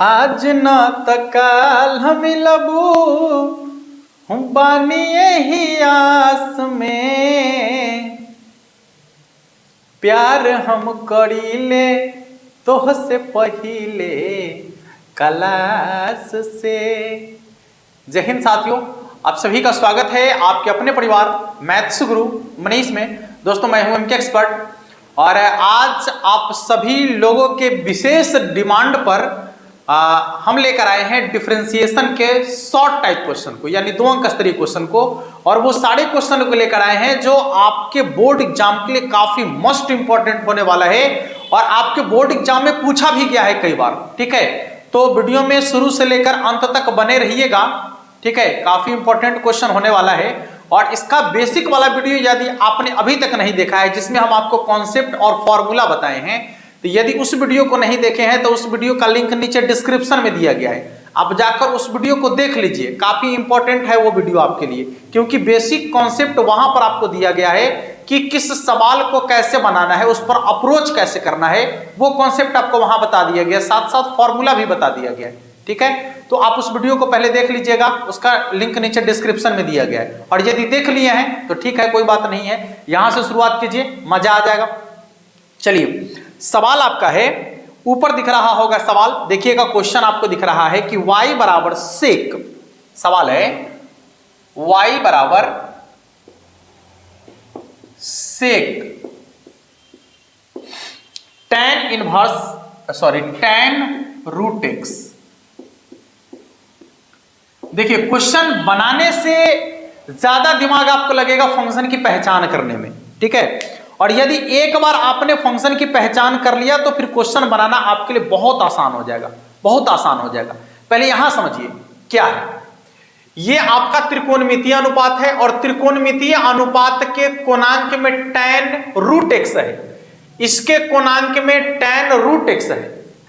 आज न तकाल हम लबू हम बानी ही आस में, प्यार हम करीले तोह से पहिले क्लास से। जय हिंद साथियों, आप सभी का स्वागत है आपके अपने परिवार मैथ्स गुरु मनीष में। दोस्तों मैं हूं एमके एक्सपर्ट और आज आप सभी लोगों के विशेष डिमांड पर हम लेकर आए हैं डिफरेंशिएशन के शॉर्ट टाइप क्वेश्चन को, यानी 2 अंक स्तरीय क्वेश्चन को। और वो सारे क्वेश्चन को लेकर आए हैं जो आपके बोर्ड एग्जाम के लिए काफी मोस्ट इंपॉर्टेंट होने वाला है और आपके बोर्ड एग्जाम में पूछा भी गया है कई बार। ठीक है, तो वीडियो में शुरू से लेकर अंत तक बने रहिएगा। ठीक है, काफी इंपॉर्टेंट क्वेश्चन होने वाला है और इसका बेसिक वाला वीडियो यदि आपने अभी तक नहीं देखा है, जिसमें हम आपको कॉन्सेप्ट और फॉर्मूला बताए हैं, तो यदि उस वीडियो को नहीं देखे हैं तो उस वीडियो का लिंक नीचे डिस्क्रिप्शन में दिया गया है, आप जाकर उस वीडियो को देख लीजिए। काफी इंपॉर्टेंट है वो वीडियो आपके लिए, क्योंकि बेसिक कॉन्सेप्ट वहां पर आपको दिया गया है कि किस सवाल को कैसे बनाना है, उस पर अप्रोच कैसे करना है, वो कॉन्सेप्ट आपको वहां बता दिया गया, साथ साथ फॉर्मूला भी बता दिया गया है। ठीक है, तो आप उस वीडियो को पहले देख लीजिएगा, उसका लिंक नीचे डिस्क्रिप्शन में दिया गया है। और यदि देख लिए हैं तो ठीक है, कोई बात नहीं है, यहां से शुरुआत कीजिए, मजा आ जाएगा। चलिए, सवाल आपका है, ऊपर दिख रहा होगा सवाल, देखिएगा क्वेश्चन आपको दिख रहा है कि y बराबर सेक, सवाल है y बराबर सेक tan रूट एक्स। देखिए, क्वेश्चन बनाने से ज्यादा दिमाग आपको लगेगा फंक्शन की पहचान करने में। ठीक है, और यदि एक बार आपने फंक्शन की पहचान कर लिया तो फिर क्वेश्चन बनाना आपके लिए बहुत आसान हो जाएगा, बहुत आसान हो जाएगा। पहले यहां समझिए क्या है, ये आपका त्रिकोणमितीय अनुपात है और त्रिकोणमितीय अनुपात के कोणांक में tan रूट एक्स है, इसके कोणांक में tan रूट एक्स है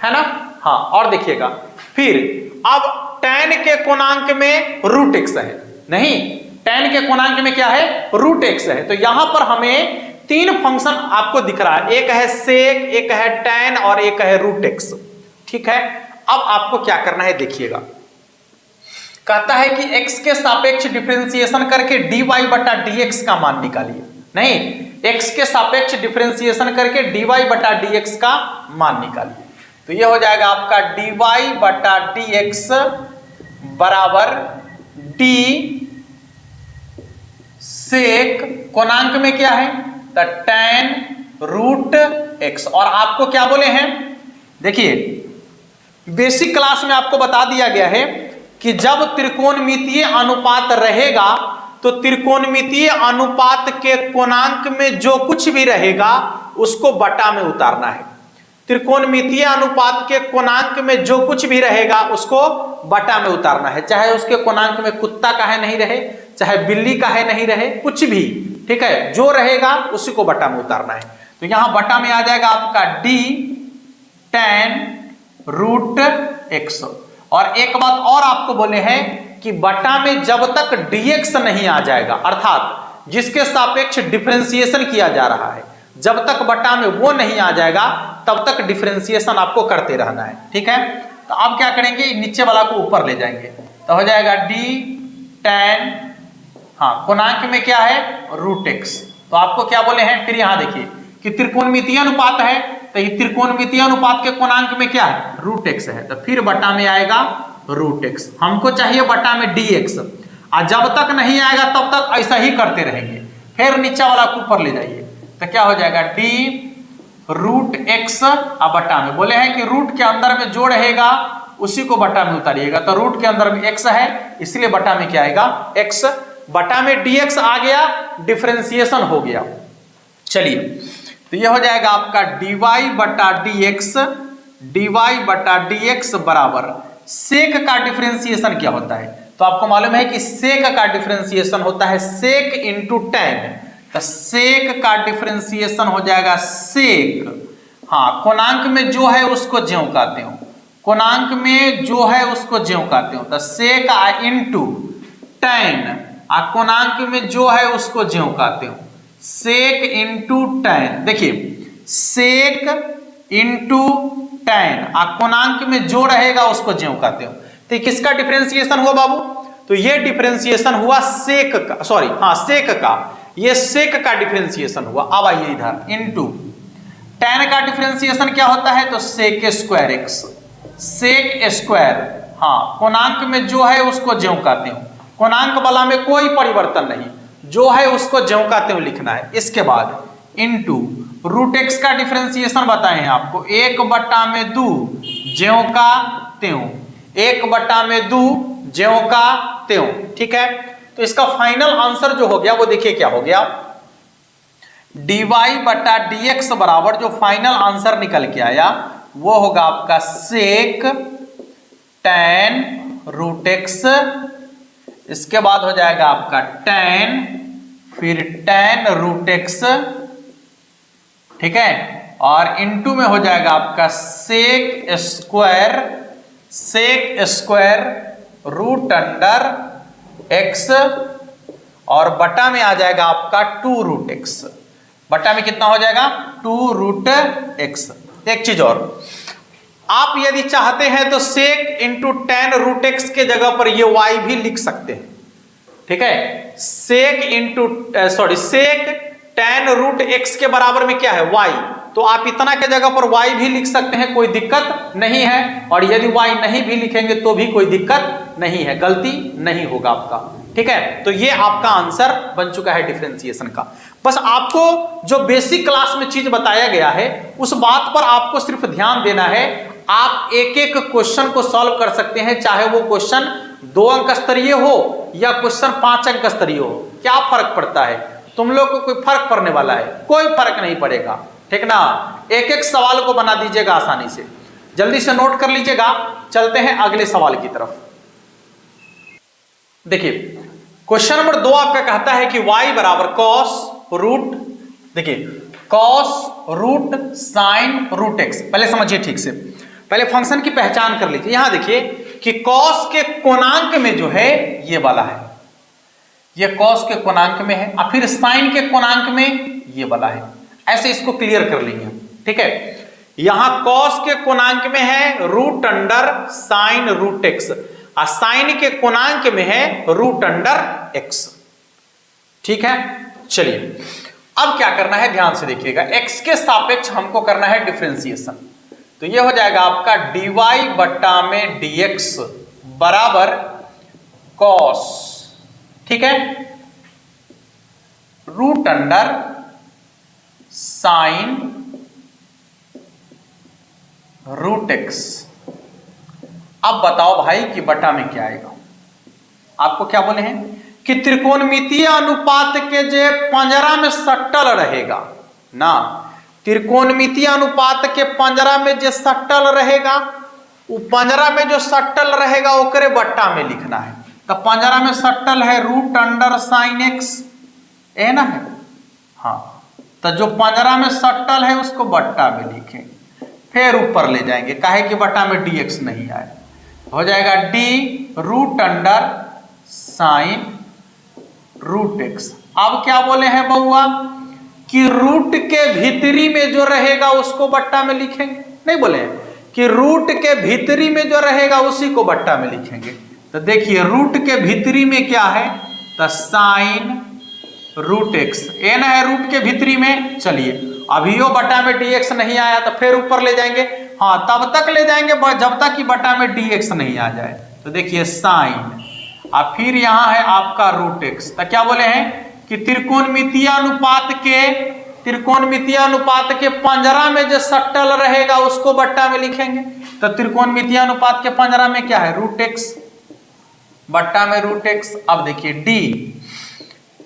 ना। हाँ, और देखिएगा फिर अब tan के कोणांक में रूट एक्स है, नहीं, tan के कोणांक में क्या है, रूट एक्स है। तो यहां पर हमें 3 फंक्शन आपको दिख रहा है, एक है सेक, एक है tan और एक है रूट एक्स। ठीक है, अब आपको क्या करना है देखिएगा, कहता है कि x के सापेक्ष डिफरेंशिएशन करके dy बटा dx का मान निकालिए। नहीं, x के सापेक्ष डिफरेंशिएशन करके dy बटा dx का मान निकालिए। तो ये हो जाएगा आपका dy बटा dx बराबर d सेक, कोणांक में क्या है, तो tan रूट एक्स। और आपको क्या बोले हैं, देखिए बेसिक क्लास में आपको बता दिया गया है कि जब त्रिकोणमितीय अनुपात रहेगा तो त्रिकोणमितीय अनुपात के कोणांक में जो कुछ भी रहेगा उसको बटा में उतारना है। त्रिकोणमितीय अनुपात के कोणांक में जो कुछ भी रहेगा उसको बटा में उतारना है, चाहे उसके कोणांक में कुत्ता का है नहीं रहे, चाहे बिल्ली का है नहीं रहे, कुछ भी। ठीक है, जो रहेगा उसी को बटा में उतारना है। तो यहां बटा में आ जाएगा आपका d tan रूट एक्स। और एक बात और आपको बोले हैं कि बटा में जब तक dx नहीं आ जाएगा, अर्थात जिसके सापेक्ष डिफरेंशिएशन किया जा रहा है, जब तक बटा में वो नहीं आ जाएगा तब तक डिफरेंशिएशन आपको करते रहना है। ठीक है, तो आप क्या करेंगे, नीचे वाला को ऊपर ले जाएंगे, तो हो जाएगा d tan, हाँ, कोणांक में क्या है, रूट एक्स। तो आपको क्या बोले हैं, फिर यहां देखिए कि त्रिकोणमितीय अनुपात है, तो ये त्रिकोणमितीय अनुपात के कोणांक में क्या है, रूट एक्स है, तो फिर बटा में आएगा रूट एक्स। हमको चाहिए बटा में dx, और जब तक नहीं आएगा तब तक ऐसा ही करते रहेंगे। फिर नीचे वाला को ऊपर ले जाइए, तो क्या हो जाएगा, d रूट एक्स। अब बटा में बोले हैं कि रूट के अंदर में जो रहेगा उसी को बटा में उतारिएगा, तो रूट के अंदर में x है, इसलिए बटा में क्या आएगा, x। बटा में dx आ गया, डिफरेंशिएशन हो गया। चलिए, तो ये हो जाएगा आपका dy बटा dx बराबर सेक का डिफरेंशिएशन क्या होता है, तो आपको मालूम है कि सेक का डिफरेंशिएशन होता है सेक इंटू tan। तो सेक का डिफरेंशिएशन हो जाएगा सेक, हाँ, कोणांक में जो है उसको ज्यों कहते हो, कोणांक में जो है उसको ज्यों कहते हो, तो सेक इंटू tan, कोणांक में जो है उसको ज्यों कहते हो, सेक इंटू tan। देखिए सेक इंटू tan, कोणांक में जो रहेगा उसको ज्यों का त्यों। तो किसका डिफरेंशिएशन हुआ बाबू? तो ये डिफरेंशिएशन हुआ सेक का, सॉरी हाँ सेक का, ये सेक का डिफरेंशिएशन हुआ। अब आइए इधर इनटू tan का डिफरेंशिएशन क्या होता है? तो sec square x, sec square, हाँ कोणांक में जो है उसको ज्यों का त्यों, कोणांक वाला में कोई परिवर्तन नहीं, जो है उसको ज्यों का त्यों लिखना है। इसके बाद इनटू रूट एक्स का डिफरेंशिएशन बताए हैं आपको, 1/2 ज्यों का त्यों, 1/2 ज्यों का त्यों, ठीक है। तो इसका फाइनल आंसर जो हो गया वो देखिए क्या हो गया, dy/dx बराबर जो फाइनल आंसर निकल के आया वो होगा आपका सेक tan रूट एक्स, इसके बाद हो जाएगा आपका tan, फिर tan रूट एक्स, ठीक है, और इनटू में हो जाएगा आपका sec square root under x, और बटा में आ जाएगा आपका 2 रूट एक्स, बटा में कितना हो जाएगा 2 रूट एक्स। एक चीज और, आप यदि चाहते हैं तो सेक इंटू tan रूट एक्स के जगह पर ये y भी लिख सकते हैं, ठीक है। सेक tan रूट एक्स के बराबर में क्या है y, तो आप इतना के जगह पर y भी लिख सकते हैं, कोई दिक्कत नहीं है। और यदि y नहीं भी लिखेंगे तो भी कोई दिक्कत नहीं है, गलती नहीं होगा आपका, ठीक है। तो ये आपका आंसर बन चुका है डिफरेंशिएशन का। बस आपको जो बेसिक क्लास में चीज बताया गया है उस बात पर आपको सिर्फ ध्यान देना है। आप एक एक क्वेश्चन को सॉल्व कर सकते हैं, चाहे वो क्वेश्चन 2 अंक स्तरीय हो या क्वेश्चन 5 अंक स्तरीय हो, क्या फर्क पड़ता है? तुम लोग को कोई फर्क पड़ने वाला है? कोई फर्क नहीं पड़ेगा, ठीक ना। एक एक सवाल को बना दीजिएगा आसानी से, जल्दी से नोट कर लीजिएगा। चलते हैं अगले सवाल की तरफ। देखिए क्वेश्चन नंबर 2 आपका कहता है कि y बराबर कॉस रूट, देखिए cos root sine root x. पहले समझिए ठीक से, पहले फंक्शन की पहचान कर लीजिए। यहां देखिए कि कॉस के कोणांक में जो है ये वाला है, ये कॉस के कोणांक में है, और फिर साइन के कोणांक में ये वाला है। ऐसे इसको क्लियर कर लेंगे, ठीक है। यहां कॉस के कोणांक में है root under sine root x, और साइन के कोणांक में है रूट अंडर एक्स, ठीक है। चलिए अब क्या करना है ध्यान से देखिएगा, x के सापेक्ष हमको करना है डिफरेंशिएशन। तो ये हो जाएगा आपका dy/dx बराबर कॉस, ठीक है, root under sine root x. अब बताओ भाई कि बटा में क्या आएगा। आपको क्या बोले हैं कि त्रिकोणमितीय अनुपात के जे पंजरा में सट्टल रहेगा ना, त्रिकोणमितीय अनुपात के पंजरा में जे सट्टल रहेगा, वो पंजरा में जो सट्टल रहेगा ओकरे बट्टा में लिखना है। तो पंजरा में सट्टल है रूट अंडर साइन एक्स, ए ना है, हाँ। तो जो पंजरा में सट्टल है उसको बट्टा में लिखें, फिर ऊपर ले जाएंगे, काहे कि बट्टा में dx नहीं आए, हो जाएगा d root under sine root x. अब क्या बोले हैं बउआ कि रूट के भीतरी में जो रहेगा उसको बट्टा में लिखेंगे, नहीं बोले हैं कि रूट के भीतरी में जो रहेगा उसी को बट्टा में लिखेंगे। तो देखिए रूट के भीतरी में क्या है, तो साइन रूट एक्स, ए ना है रूट के भीतरी में। चलिए अभी वो बटा में dx नहीं आया तो फिर ऊपर ले जाएंगे, हाँ तब तक ले जाएंगे जब तक कि बटा में dx नहीं आ जाए। तो देखिए साइन, और फिर यहां है आपका रूट एक्स। तो क्या बोले हैं कि त्रिकोणमितीय अनुपात के पंजरा में जो सट्टल रहेगा उसको बट्टा में लिखेंगे। तो त्रिकोणमितीय अनुपात के पंजरा में क्या है रूट एक्स, बट्टा में रूट एक्स। अब देखिए d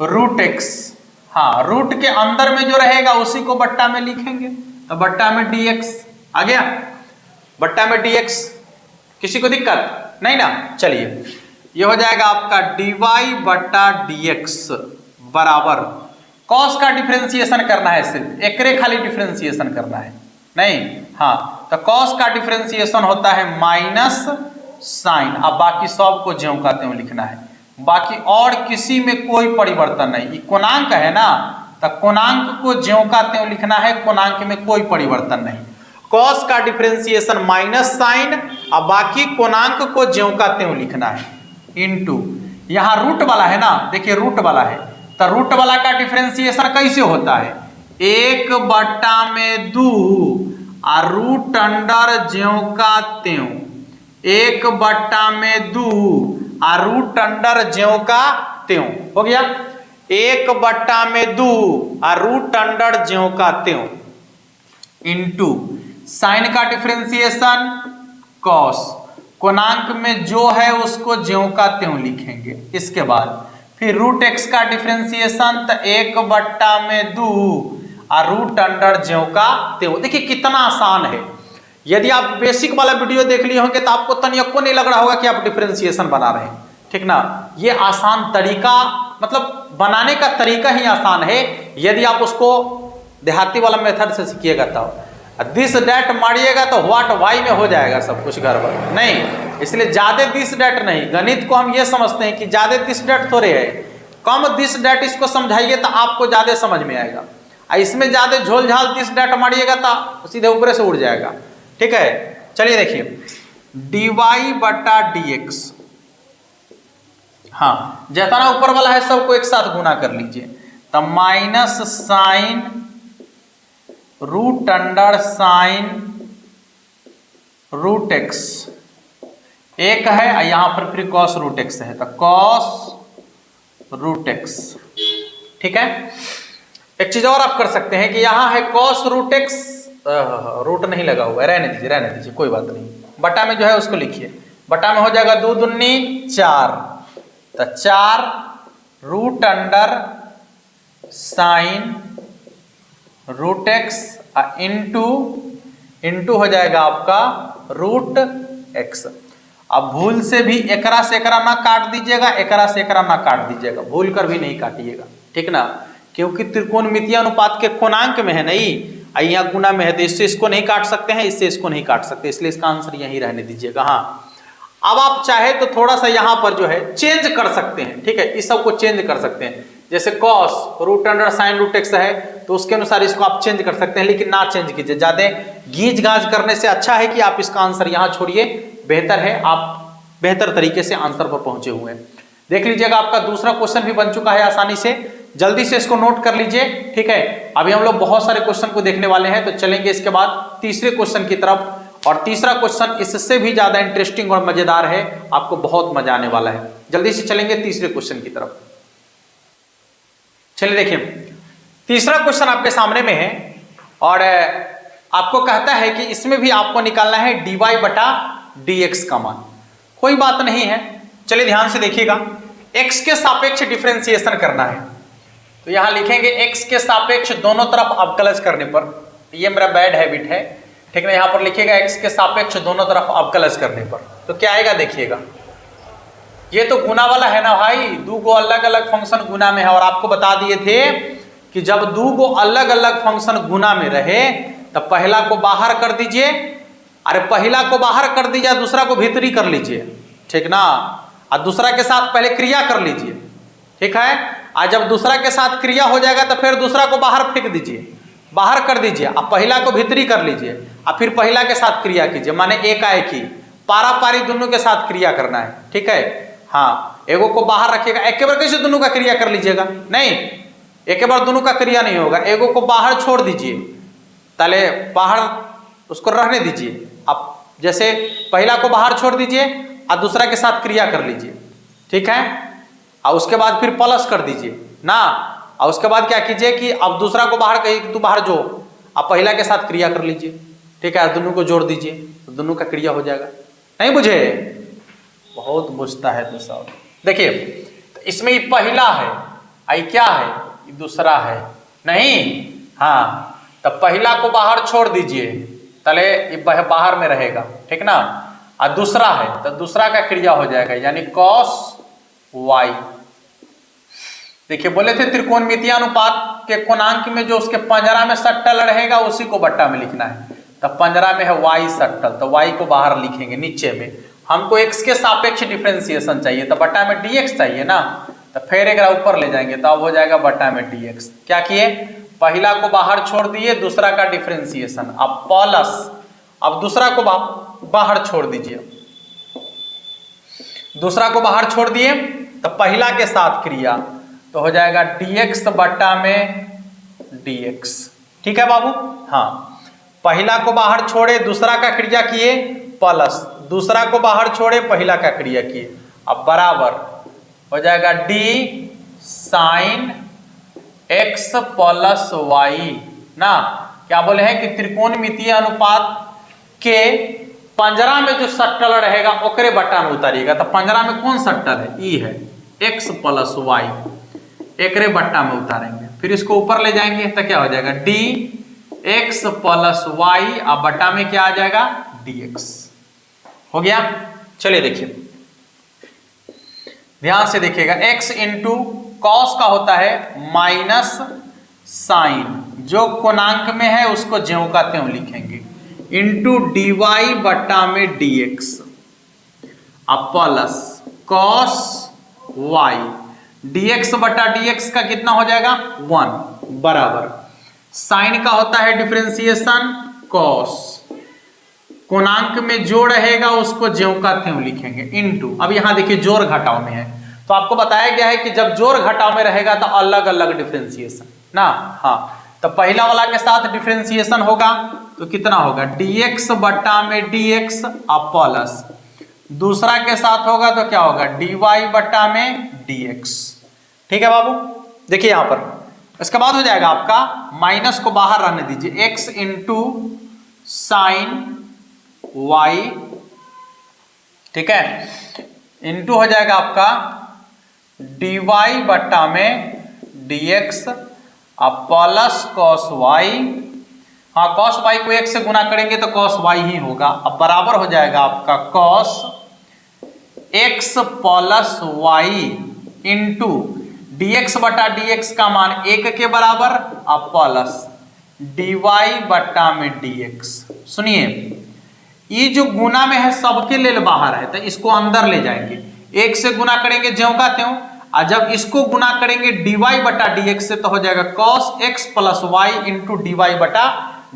रूट एक्स, हाँ रूट के अंदर में जो रहेगा उसी को बट्टा में लिखेंगे। तो बट्टा में dx आ गया, बट्टा में dx। किसी को दिक्कत नहीं ना। चलिए ये हो जाएगा आपका dy/dx बराबर कॉस का डिफरेंशिएशन करना है, सिर्फ एकरे खाली डिफरेंशिएशन करना है, नहीं, हाँ। तो कॉस का डिफरेंशिएशन होता है माइनस साइन, अब बाकी सब को ज्यों का त्यों लिखना है, बाकी और किसी में कोई परिवर्तन नहीं। कोणांक है ना, तो कोणांक को ज्यों का त्यों लिखना है, कोणांक में कोई परिवर्तन नहीं। कॉस का डिफरेंशिएशन माइनस साइन और बाकी कोणांक को ज्यों का त्यों लिखना है इनटू, यहां रूट वाला है ना, देखिए रूट वाला है तो रूट वाला का डिफरेंशिएशन कैसे होता है, 1/2 और रूट अंडर ज्यों का त्यों, 1/2 और रूट अंडर ज्यों का त्यों हो गया, 1/2 और रूट अंडर ज्यों का त्यों इनटू साइन का डिफरेंशिएशन कॉस, कोणांक में जो है उसको ज्यों का त्यों लिखेंगे, इसके बाद फिर रूट एक्स का डिफरेंशिएशन तो 1/2 और रूट अंडर ज्यों का त्यों। देखिए कितना आसान है, यदि आप बेसिक वाला वीडियो देख लिए होंगे तो आपको तनिको नहीं लग रहा होगा कि आप डिफरेंशिएशन बना रहे हैं, ठीक ना। ये आसान तरीका, मतलब बनाने का तरीका ही आसान है, यदि आप उसको देहाती वाला मेथड से सीखिएगा तब। दिस डैट मारिएगा तो व्हाट वाई में हो जाएगा सब कुछ गड़बड़, नहीं, इसलिए ज्यादा दिस डैट नहीं। गणित को हम ये समझते हैं कि ज्यादा दिस डैट थोड़े है, कम दिस डैट इसको समझाइए तो आपको ज्यादा समझ में आएगा, इसमें ज्यादा झोल झाल दिस डैट मारिएगा तो सीधे ऊपर से उड़ जाएगा, ठीक है। चलिए देखिए dy/dx, हाँ जितना ऊपर वाला है सबको एक साथ गुना कर लीजिए, तो minus sine root under sine root x एक है, यहां पर फिर कॉस रूट एक्स है तो कॉस रूट एक्स, ठीक है। एक चीज और आप कर सकते हैं कि यहां है कॉस रूट एक्स, रूट नहीं लगा हुआ है, रहने दीजिए कोई बात नहीं, बटा में जो है उसको लिखिए, बटा में हो जाएगा 2 दूनी 4, तो 4 root under sine root x into हो जाएगा आपका रूट एक्स। अब भूल से भी एकरा से एकरा ना काट दीजिएगा, एकरा से एकरा ना काट दीजिएगा, भूल कर भी नहीं काटिएगा, ठीक ना, क्योंकि त्रिकोणमितीय अनुपात के कोणांक में है नहीं, यहाँ गुना में है, तो इससे इसको नहीं काट सकते हैं, इससे इसको नहीं काट सकते, इसलिए इसका आंसर यही रहने दीजिएगा। हाँ अब आप चाहे तो थोड़ा सा यहाँ पर जो है चेंज कर सकते हैं, ठीक है, इस सब को चेंज कर सकते हैं, जैसे cos root under sine root x है तो उसके अनुसार इसको आप चेंज कर सकते हैं, लेकिन ना चेंज कीजिए, ज्यादा गीज गाज करने से अच्छा है कि आप इसका आंसर यहाँ छोड़िए, बेहतर है, आप बेहतर तरीके से आंसर पर पहुंचे हुए हैं। देख लीजिएगा आपका दूसरा क्वेश्चन भी बन चुका है आसानी से, जल्दी से इसको नोट कर लीजिए, ठीक है। अभी हम लोग बहुत सारे क्वेश्चन को देखने वाले हैं, तो चलेंगे इसके बाद तीसरे क्वेश्चन की तरफ, और तीसरा क्वेश्चन इससे भी ज्यादा इंटरेस्टिंग और मजेदार है, आपको बहुत मजा आने वाला है। जल्दी से चलेंगे तीसरे क्वेश्चन की तरफ। चलिए देखिए तीसरा क्वेश्चन आपके सामने में है, और आपको कहता है कि इसमें भी आपको निकालना है dy/dx का मान। कोई बात नहीं है, चलिए ध्यान से देखिएगा, x के सापेक्ष डिफरेंशिएशन करना है, तो यहां लिखेंगे x के सापेक्ष दोनों तरफ अवकलज करने पर, ये मेरा बैड हैबिट है, ठीक है, यहां पर लिखिएगा x के सापेक्ष दोनों तरफ अवकलज करने पर, तो क्या आएगा देखिएगा, ये तो गुना वाला है ना भाई, दो गो अलग अलग फंक्शन गुना में है, और आपको बता दिए थे कि जब दो गो अलग अलग फंक्शन गुना में रहे तो पहला को बाहर कर दीजिए, अरे पहला को बाहर कर दीजिए, दूसरा को भीतरी कर लीजिए, ठीक ना, और दूसरा के साथ पहले क्रिया कर लीजिए, ठीक है, और जब दूसरा के साथ क्रिया हो जाएगा तो फिर दूसरा को बाहर फेंक दीजिए, बाहर कर दीजिए, अब पहला को भीतरी कर लीजिए, और फिर पहला के साथ क्रिया कीजिए, माने एक आए की पारा पारी दोनों के साथ क्रिया करना है, ठीक है। हाँ एगो को बाहर रखिएगा, एक बार कैसे दोनों का क्रिया कर लीजिएगा, नहीं एक बार दोनों का क्रिया नहीं होगा, एगो को बाहर छोड़ दीजिए, ताले बाहर उसको रहने दीजिए, अब जैसे पहला को बाहर छोड़ दीजिए और दूसरा के साथ क्रिया कर लीजिए, ठीक है, और उसके बाद फिर प्लस कर दीजिए ना, और उसके बाद क्या कीजिए कि अब दूसरा को बाहर कहीं तू बाहर जो, अब पहला के साथ क्रिया कर लीजिए, ठीक है, दोनों को जोड़ दीजिए तो दोनों का क्रिया हो जाएगा। नहीं बुझे, बहुत बुझता है तो सब। देखिए तो इसमें ये पहला है, आई क्या है, ये दूसरा है, नहीं, हाँ तो पहला को बाहर छोड़ दीजिए, तले ये बाहर में रहेगा, ठीक ना, और दूसरा है तो दूसरा का क्रिया हो जाएगा, यानी cos y। देखिए बोले थे त्रिकोणमितीय अनुपात के कोणांक में जो उसके पंजरा में सट्टल रहेगा उसी को बट्टा में लिखना है, तो पंजरा में है y सट्टल, तो y को बाहर लिखेंगे, नीचे में हमको x के सापेक्ष डिफरेंशिएशन चाहिए, तो बट्टा में dx चाहिए ना, तो फिर एक ऊपर ले जाएंगे तो अब हो जाएगा बट्टा में dx। क्या किए, पहला को बाहर छोड़ दिए, दूसरा का डिफरेंशिएशन, अब प्लस अब दूसरा को बाहर छोड़ दीजिए, दूसरा को बाहर छोड़ दिए तो पहला के साथ क्रिया तो हो जाएगा dx बट्टा में dx। ठीक है बाबू, हाँ, पहला को बाहर छोड़े दूसरा का क्रिया किए प्लस दूसरा को बाहर छोड़े पहला का क्रिया किए, अब बराबर हो जाएगा d sine x plus y ना। क्या बोले हैं कि त्रिकोणमितीय अनुपात के पंजरा में जो सट्टल रहेगा ओकरे बट्टा में उतारिएगा। तो पंजरा में कौन सट्टल है? ई है, x प्लस वाई, एकरे बट्टा में उतारेंगे, फिर इसको ऊपर ले जाएंगे तो क्या हो जाएगा d x प्लस वाई, अब बट्टा में क्या आ जाएगा dx। हो गया। चलिए देखिए, ध्यान से देखिएगा, x इंटू कॉस का होता है माइनस साइन, जो कोणांक में है उसको ज्यों का त्यों लिखेंगे, इंटू dy बट्टा में dx, अब प्लस कॉस y, dx बट्टा dx का कितना हो जाएगा 1 बराबर साइन का होता है डिफरेंशिएशन कॉस, कोणांक में जो रहेगा उसको ज्यों का त्यों लिखेंगे, इनटू, अब यहां देखिए जोड़ घटाव में है तो आपको बताया गया है कि जब जोड़ घटाव में रहेगा तो अलग अलग डिफरेंशिएशन ना। हाँ, तो पहला वाला के साथ डिफरेंशिएशन होगा तो कितना होगा dx बट्टा में dx, अब प्लस दूसरा के साथ होगा तो क्या होगा dy बट्टा में dx। ठीक है बाबू, देखिए यहां पर, इसके बाद हो जाएगा आपका, माइनस को बाहर रहने दीजिए, x इंटू साइन y, ठीक है, इंटू हो जाएगा आपका dy बट्टा में dx, अब प्लस कॉस y, हाँ कॉस y को 1 से गुना करेंगे तो कॉस y ही होगा, अब बराबर हो जाएगा आपका कॉस x प्लस y इंटू dx बटा dx का मान 1 के बराबर, अब प्लस dy बट्टा में dx। सुनिए, ये जो गुना में है सबके लिए बाहर है तो इसको अंदर ले जाएंगे, 1 से गुना करेंगे ज्यों का त्यों, और जब इसको गुना करेंगे dy बटा dx से तो हो जाएगा cos x plus y into dy बटा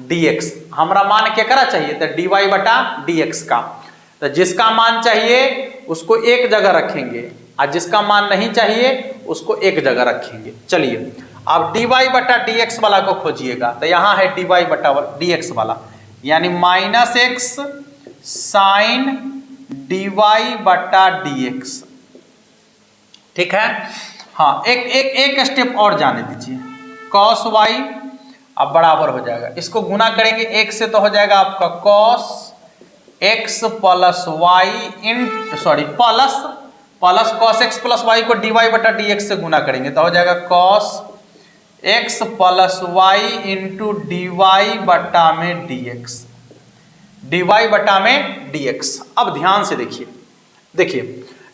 dx। हमारा मान क्या करा चाहिए तो dy बटा dx का, तो जिसका मान चाहिए उसको एक जगह रखेंगे और जिसका मान नहीं चाहिए उसको एक जगह रखेंगे। चलिए अब dy बटा dx वाला को खोजिएगा, तो यहाँ है dy बटा dx वाला, यानी माइनस एक्स साइन dy बटा dx। ठीक है, हाँ, एक स्टेप और जाने दीजिए, cos y, अब बराबर हो जाएगा, इसको गुना करेंगे 1 से तो हो जाएगा आपका cos x plus y plus cos x plus y को dy बटा dx से गुना करेंगे तो हो जाएगा cos x plus y into dy बटा में dx, dy बटा में dx। अब ध्यान से देखिए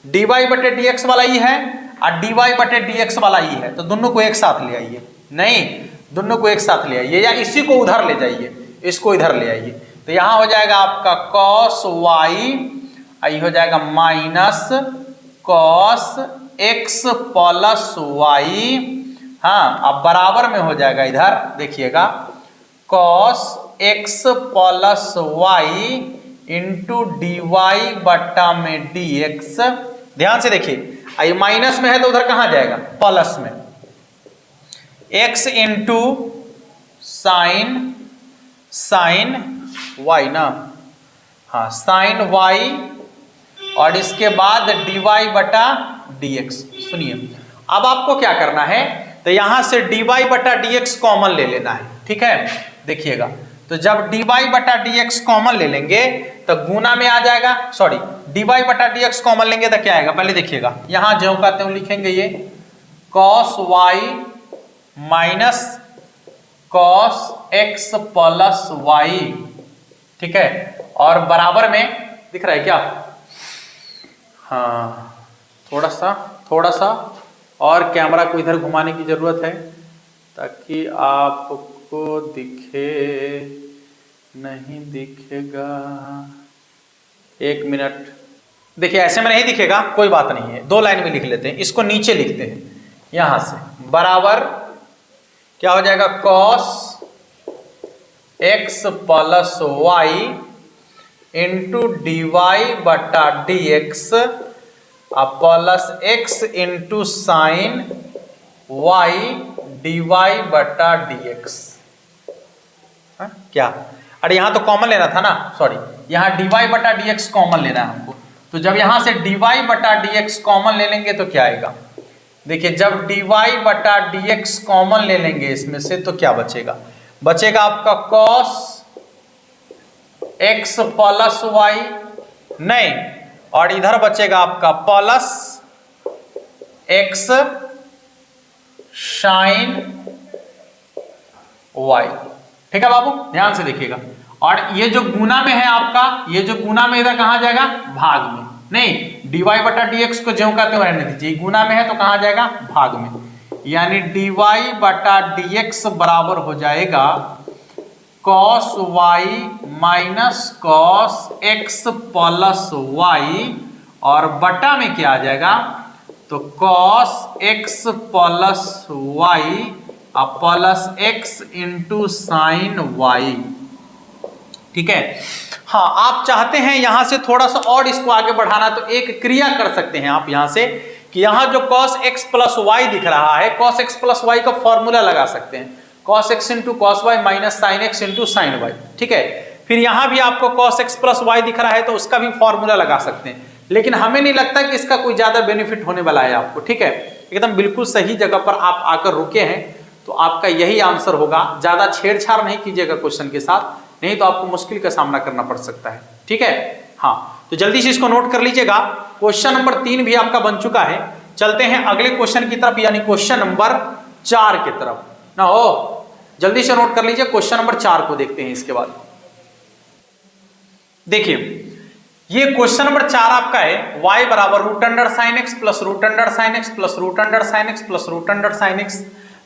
dy बटे dx वाला ही है और dy बटे dx वाला ही है, तो दोनों को एक साथ ले आइए, नहीं दोनों को एक साथ ले आइए या इसी को उधर ले जाइए, इसको इधर ले आइए, तो यहाँ हो जाएगा आपका cos y, ये हो जाएगा माइनस cos x प्लस y, हाँ, अब बराबर में हो जाएगा इधर देखिएगा cos x प्लस y इंटू dy बट्टा में dx। ध्यान से देखिए, ये माइनस में है तो उधर कहाँ जाएगा प्लस में, x इंटू साइन y ना, हाँ साइन y और इसके बाद dy बटा dx। सुनिए, अब आपको क्या करना है तो यहां से dy बटा dx कॉमन ले लेना है। ठीक है, देखिएगा, तो जब dy बटा dx कॉमन ले लेंगे तो गुना में आ जाएगा, सॉरी dy बटा dx कॉमन लेंगे तो क्या आएगा, पहले देखिएगा, यहां ज्यों का त्यों लिखेंगे, ये cos y minus cos x प्लस y। ठीक है, और बराबर में दिख रहा है क्या, हाँ थोड़ा सा और कैमरा को इधर घुमाने की जरूरत है ताकि आपको दिखे, नहीं दिखेगा, 1 मिनट, देखिए ऐसे में नहीं दिखेगा, कोई बात नहीं है, 2 लाइन में लिख लेते हैं, इसको नीचे लिखते हैं, यहां से बराबर क्या हो जाएगा cos x प्लस y इंटू dy बटा dx plus x into sine y dy बटा dx। क्या, अरे यहां तो कॉमन लेना था ना, सॉरी, यहां dy बटा dx कॉमन लेना है हमको। तो जब यहां से dy बटा dx कॉमन ले लेंगे तो क्या आएगा, देखिए जब dy बटा dx कॉमन ले लेंगे इसमें से तो क्या बचेगा, बचेगा आपका cos x प्लस y, नहीं, और इधर बचेगा आपका प्लस x साइन y। ठीक है बाबू, ध्यान से देखिएगा। और ये जो गुना में है आपका, ये जो गुना में इधर कहां जाएगा, भाग में, नहीं, dy बटा dx को ज्यों का त्यों रहने दीजिए, गुना में है तो कहां जाएगा, भाग में, यानी dy बटा dx बराबर हो जाएगा cos y minus cos x प्लस y, और बटा में क्या आ जाएगा, तो cos x प्लस y plus x into sine y। ठीक है, हाँ, आप चाहते हैं यहां से थोड़ा सा और इसको आगे बढ़ाना तो एक क्रिया कर सकते हैं आप यहां से, कि यहां जो cos x प्लस y दिख रहा है, cos x प्लस y का फॉर्मूला लगा सकते हैं, cos x into cos y minus sine x into sine y। ठीक है, फिर यहां भी आपको cos x प्लस y दिख रहा है तो उसका भी फॉर्मूला लगा सकते हैं, लेकिन हमें नहीं लगता कि इसका कोई ज्यादा बेनिफिट होने वाला है आपको। ठीक है, एकदम बिल्कुल सही जगह पर आप आकर रुके हैं, तो आपका यही आंसर होगा। ज्यादा छेड़छाड़ नहीं कीजिएगा क्वेश्चन के साथ, नहीं तो आपको मुश्किल का सामना करना पड़ सकता है। ठीक है, हाँ, तो जल्दी से इसको नोट कर लीजिएगा। क्वेश्चन नंबर 3 भी आपका बन चुका है। चलते हैं अगले क्वेश्चन की तरफ, यानी क्वेश्चन नंबर 4 की तरफ ना। हो, जल्दी से नोट कर लीजिए, क्वेश्चन नंबर 4 को देखते हैं। इसके बाद देखिए, ये क्वेश्चन नंबर 4 आपका है, y बराबर root under sine x plus root under sine x plus root under sine x plus root under sine x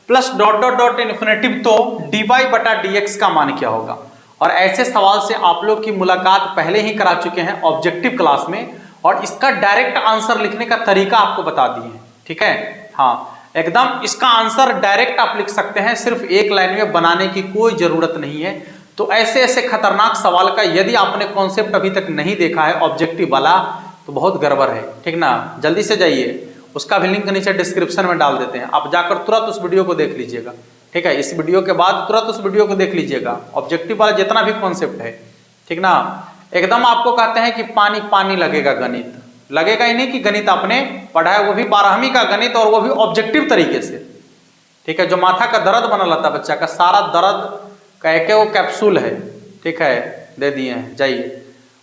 plus dot dot dot infinitive, तो dy बटा dx का मान क्या होगा। और ऐसे सवाल से आप लोग की मुलाकात पहले ही करा चुके हैं ऑब्जेक्टिव क्लास में, और इसका डायरेक्ट आंसर लिखने का तरीका आपको बता दिए हैं। ठीक है, हाँ, एकदम इसका आंसर डायरेक्ट आप लिख सकते हैं, सिर्फ एक लाइन में बनाने की कोई जरूरत नहीं है। तो ऐसे ऐसे खतरनाक सवाल का यदि आपने कॉन्सेप्ट अभी तक नहीं देखा है ऑब्जेक्टिव वाला, तो बहुत गड़बड़ है। ठीक ना, जल्दी से जाइए, उसका भी लिंक नीचे डिस्क्रिप्शन में डाल देते हैं, आप जाकर तुरंत उस वीडियो को देख लीजिएगा। ठीक है, इस वीडियो के बाद तुरंत उस वीडियो को देख लीजिएगा, ऑब्जेक्टिव वाला जितना भी कॉन्सेप्ट है। ठीक ना, एकदम आपको कहते हैं कि पानी पानी लगेगा, गणित लगेगा ही नहीं कि गणित आपने पढ़ा है, वो भी 12वीं का गणित, और वो भी ऑब्जेक्टिव तरीके से। ठीक है, जो माथा का दर्द बना रहता बच्चा का, सारा दर्द कह के वो कैप्सूल है। ठीक है, दे दिए हैं, जाइए,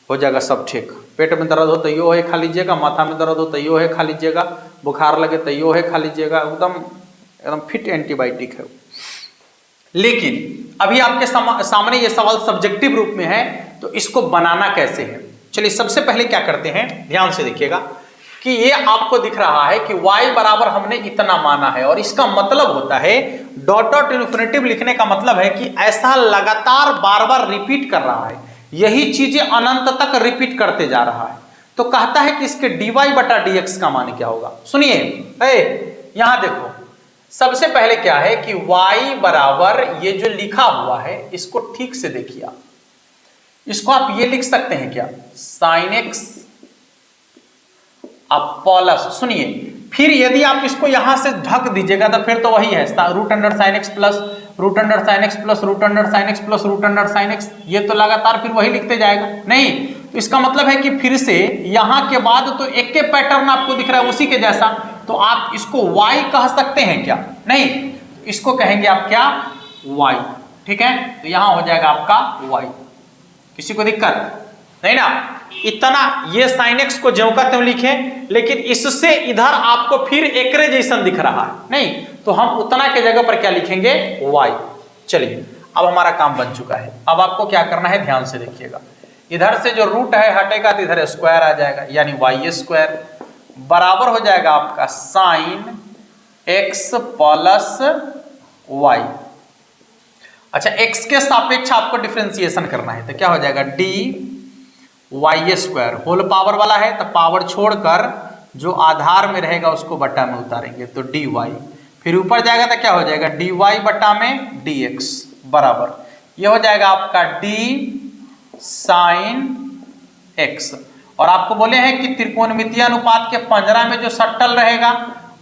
हो जाएगा सब ठीक। पेट में दर्द हो तो यो है खा लीजिएगा, माथा में दर्द हो तो यो है खा लीजिएगा, बुखार लगे तो यो है खा लीजिएगा, एकदम एकदम फिट एंटीबायोटिक है। लेकिन अभी आपके सामने ये सवाल सब्जेक्टिव रूप में है, तो इसको बनाना कैसे है। चलिए सबसे पहले क्या करते हैं, ध्यान से देखिएगा कि ये आपको दिख रहा है कि y बराबर हमने इतना माना है, और इसका मतलब होता है डॉट डॉट इन्फिनेटिव लिखने का मतलब है कि ऐसा लगातार बार बार रिपीट कर रहा है, यही चीजें अनंत तक रिपीट करते जा रहा है। तो कहता है कि इसके dy बटा dx का मान क्या होगा। सुनिए, यहां देखो, सबसे पहले क्या है कि y बराबर ये जो लिखा हुआ है इसको ठीक से देखिए आप, इसको आप ये लिख सकते हैं क्या, साइन एक्स प्लस, सुनिए, फिर यदि आप इसको यहां से ढक दीजिएगा तो फिर तो वही है root under sine x plus root under sine x plus root under sine x plus root under sine x, ये तो लगातार फिर वही लिखते जाएगा। नहीं, तो इसका मतलब है कि फिर से यहां के बाद तो एक के पैटर्न आपको दिख रहा है उसी के जैसा, तो आप इसको y कह सकते हैं क्या, नहीं, इसको कहेंगे आप क्या, y। ठीक है, तो यहां हो जाएगा आपका y। किसी को दिक्कत नहीं ना, इतना ये साइन एक्स को ज्यों का त्यों लिखे, लेकिन इससे इधर आपको फिर एकरे जैसन दिख रहा है, नहीं, तो हम उतना के जगह पर क्या लिखेंगे, y। चलिए, अब हमारा काम बन चुका है। अब आपको क्या करना है, ध्यान से देखिएगा, इधर से जो रूट है हटेगा तो इधर स्क्वायर आ जाएगा, यानी y स्क्वायर बराबर हो जाएगा आपका साइन x प्लस y। अच्छा, x के सापेक्ष आपको डिफरेंशिएशन करना है, तो क्या हो जाएगा, dy स्क्वायर, होल पावर वाला है तो पावर छोड़कर जो आधार में रहेगा उसको बटा में उतारेंगे, तो dy, फिर ऊपर जाएगा तो क्या हो जाएगा, dy बटा में dx बराबर, ये हो जाएगा आपका d साइन x। और आपको बोले हैं कि त्रिकोणमितीय अनुपात के पंजरा में जो सट्टल रहेगा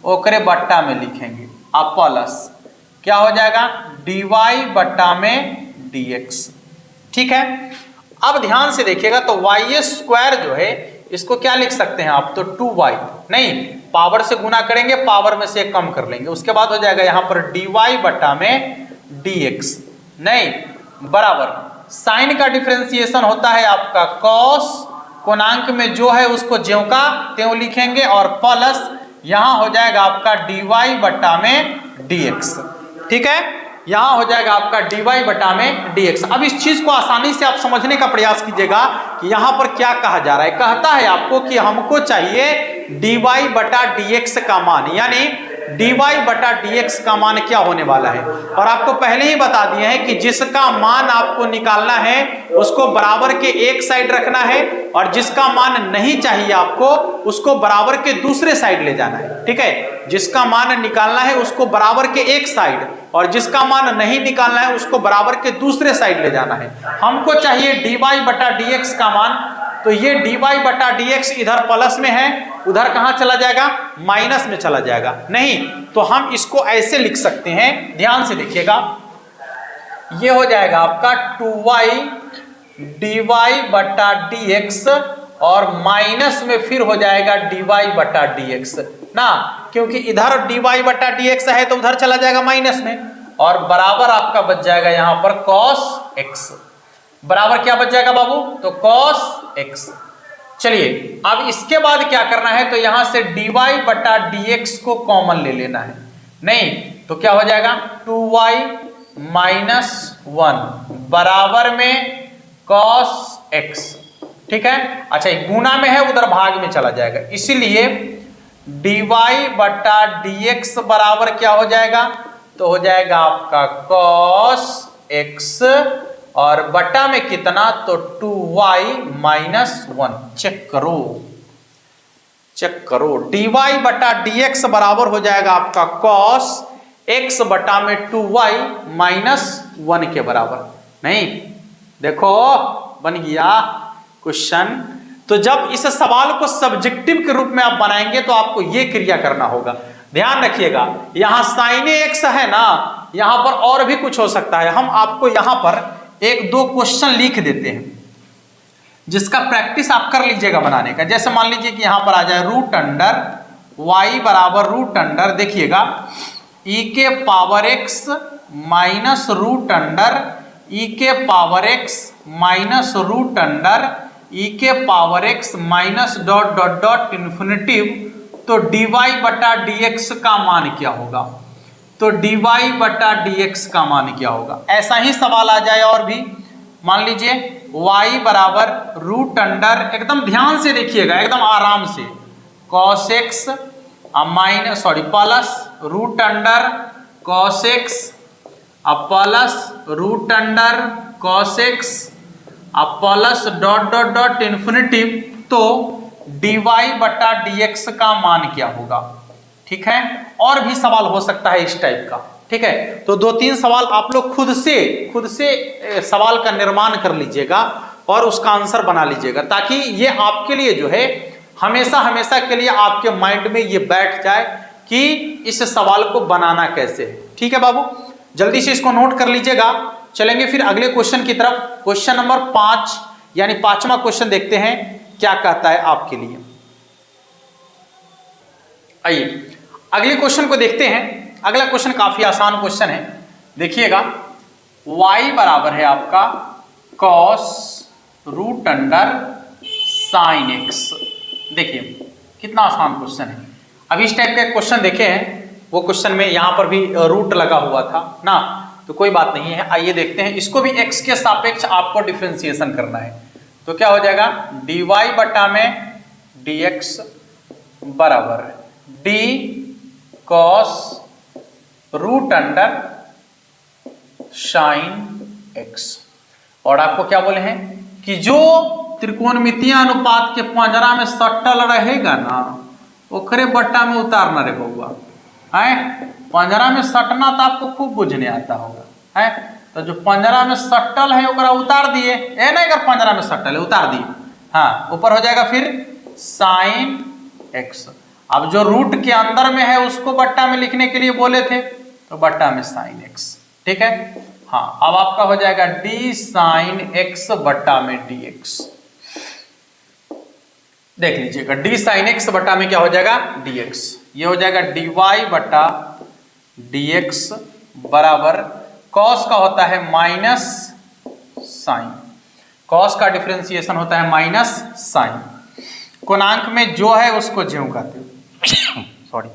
ओकरे बट्टा में लिखेंगे आप प्लस क्या हो जाएगा dy बट्टा में dx। ठीक है, अब ध्यान से देखिएगा तो y स्क्वायर जो है इसको क्या लिख सकते हैं आप, तो 2y नहीं, पावर से गुना करेंगे, पावर में से कम कर लेंगे, उसके बाद हो जाएगा यहां पर dy बट्टा में dx नहीं बराबर साइन का डिफरेंशिएशन होता है आपका cos, कोणांक में जो है उसको ज्यों का त्यों लिखेंगे और प्लस यहां हो जाएगा आपका dy बट्टा में dx। ठीक है, यहां हो जाएगा आपका dy बटा में dx। अब इस चीज को आसानी से आप समझने का प्रयास कीजिएगा कि यहां पर क्या कहा जा रहा है। कहता है आपको कि हमको चाहिए dy बटा dx का मान, यानी dy बटा dx का मान क्या होने वाला है। और आपको पहले ही बता दिए हैं कि जिसका मान आपको निकालना है उसको बराबर के एक साइड रखना है और जिसका मान नहीं चाहिए आपको उसको बराबर के दूसरे साइड ले जाना है। ठीक है, जिसका मान निकालना है उसको बराबर के एक साइड और जिसका मान नहीं निकालना है उसको बराबर के दूसरे साइड ले जाना है। हमको चाहिए dy बटा dx का मान, तो ये dy बटा dx इधर प्लस में है, उधर कहां चला जाएगा, माइनस में चला जाएगा। नहीं तो हम इसको ऐसे लिख सकते हैं, ध्यान से देखिएगा, ये हो जाएगा आपका 2y dy बटा dx और माइनस में फिर हो जाएगा dy बटा dx ना, क्योंकि इधर dy बटा dx है तो उधर चला जाएगा माइनस में, और बराबर आपका बच जाएगा यहां पर cos x। बराबर क्या बच जाएगा बाबू, तो cos x। चलिए अब इसके बाद क्या करना है, तो यहां से dy बटा dx को कॉमन ले लेना है, नहीं तो क्या हो जाएगा 2y माइनस 1 बराबर में cos x। ठीक है, अच्छा गुना में है उधर भाग में चला जाएगा, इसीलिए dy बटा dx बराबर क्या हो जाएगा, तो हो जाएगा आपका cos x और बटा में कितना, तो 2y माइनस 1। चेक करो dy बटा dx बराबर हो जाएगा आपका cos x बटा में 2y माइनस 1 के बराबर। नहीं देखो बन गया क्वेश्चन। तो जब इस सवाल को सब्जेक्टिव के रूप में आप बनाएंगे तो आपको यह क्रिया करना होगा। ध्यान रखिएगा, यहां sin x है ना, यहां पर और भी कुछ हो सकता है। हम आपको यहां पर एक दो क्वेश्चन लिख देते हैं जिसका प्रैक्टिस आप कर लीजिएगा बनाने का। जैसे मान लीजिए कि यहां पर आ जाए रूट अंडर y बराबर रूट अंडर, देखिएगा e के power x minus root under e के power x minus root under e के power x minus dot dot dot infinitive, तो dy बटा dx का मान क्या होगा, तो dy बटा dx का मान क्या होगा। ऐसा ही सवाल आ जाए और भी, मान लीजिए y बराबर रूट अंडर, एकदम ध्यान से देखिएगा एकदम आराम से, cos x minus plus root under cos x plus root under cos x plus dot dot dot infinitive, तो dy बटा dx का मान क्या होगा। ठीक है, और भी सवाल हो सकता है इस टाइप का। ठीक है, तो दो तीन सवाल आप लोग खुद से सवाल का निर्माण कर लीजिएगा और उसका आंसर बना लीजिएगा, ताकि ये आपके लिए जो है हमेशा के लिए आपके माइंड में ये बैठ जाए कि इस सवाल को बनाना कैसे है। ठीक है बाबू, जल्दी से इसको नोट कर लीजिएगा। चलेंगे फिर अगले क्वेश्चन की तरफ। क्वेश्चन नंबर 5 यानी 5वां क्वेश्चन देखते हैं क्या कहता है आपके लिए। आइए अगले क्वेश्चन को देखते हैं। अगला क्वेश्चन काफी आसान क्वेश्चन है, देखिएगा y बराबर है आपका cos root under sine x। देखिए कितना आसान क्वेश्चन है। अभी इस टाइप का क्वेश्चन देखे हैं, वो क्वेश्चन में यहां पर भी रूट लगा हुआ था ना, तो कोई बात नहीं है। आइए देखते हैं, इसको भी x के सापेक्ष आपको डिफरेंशिएशन करना है, तो क्या हो जाएगा dy बटा में dx बराबर d cos root under sine x। और आपको क्या बोले हैं कि जो त्रिकोणमितीय अनुपात के पंजरा में सट्टल रहेगा ना, ओकरे बट्टा में उतारना रे बउआ है। पंजरा में सटना तो आपको खूब बुझने आता होगा है, तो जो पंजरा में सट्टल है ओकरा उतार दिए, ए नहीं अगर पंजरा में सट्टल है उतार दिए हाँ ऊपर हो जाएगा फिर साइन एक्स। अब जो रूट के अंदर में है उसको बट्टा में लिखने के लिए बोले थे तो बट्टा में साइन एक्स। ठीक है, हाँ अब आपका हो जाएगा डी साइन एक्स बट्टा में डी एक्स। देख लीजिएगा डी साइन एक्स बट्टा में क्या हो जाएगा डी एक्स। ये हो जाएगा डी वाई बट्टा डी एक्स बराबर कॉस का होता है माइनस साइन, कॉस का डिफरेंशिएशन होता है माइनस साइन। कोणांक में जो है उसको ज्यों कहते हो सॉरी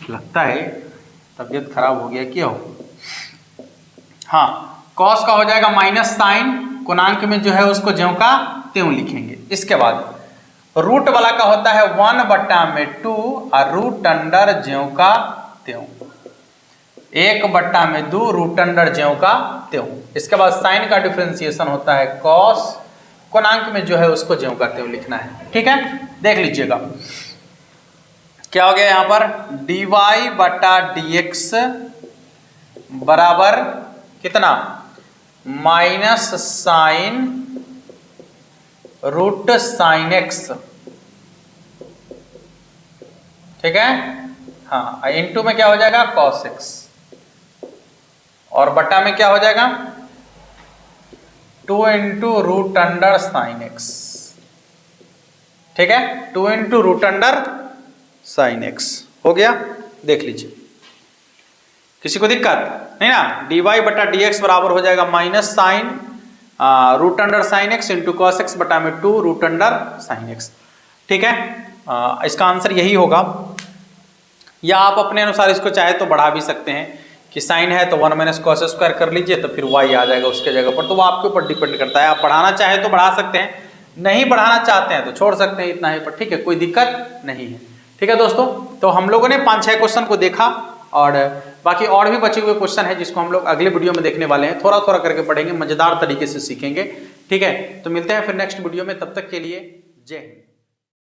लगता है तबीयत खराब हो गया क्यों। हाँ कॉस का हो जाएगा माइनस साइन, कोणांक में जो है उसको ज्यों का त्यों लिखेंगे। इसके बाद रूट वाला का होता है 1 बट्टा में 2 और रूट अंडर ज्यों का त्यों, 1 बट्टा में 2 रूट अंडर ज्यों का त्यों। इसके बाद साइन का डिफरेंशिएशन होता है कॉस, कोणांक में जो है उसको ज्यों का त्यों लिखना है। ठीक है, देख लीजिएगा क्या हो गया यहां पर डी वाई बटा डी एक्स बराबर कितना minus sine root sine x. ठीक है, हाँ इनटू में क्या हो जाएगा कॉस एक्स और बट्टा में क्या हो जाएगा 2 into root under sine x. ठीक है, 2 into root under sine x हो गया। देख लीजिए किसी को दिक्कत नहीं ना, डी वाई बटा डी एक्स बराबर हो जाएगा minus sine root under sine x into cos x बटा में 2 रूट अंडर साइन एक्स। ठीक है, इसका आंसर यही होगा, या आप अपने अनुसार इसको चाहे तो बढ़ा भी सकते हैं कि साइन है तो 1 माइनस कॉस स्क्वायर कर लीजिए तो फिर वाई आ जाएगा उसके जगह पर, तो वो आपके ऊपर डिपेंड करता है। आप बढ़ाना चाहे तो बढ़ा सकते हैं, नहीं बढ़ाना चाहते हैं तो छोड़ सकते हैं इतना ही पर। ठीक है, कोई दिक्कत नहीं है। ठीक है दोस्तों, तो हम लोगों ने 5-6 क्वेश्चन को देखा और बाकी और भी बचे हुए क्वेश्चन है जिसको हम लोग अगले वीडियो में देखने वाले हैं, थोड़ा थोड़ा करके पढ़ेंगे, मजेदार तरीके से सीखेंगे। ठीक है, तो मिलते हैं फिर नेक्स्ट वीडियो में, तब तक के लिए जय हिंद।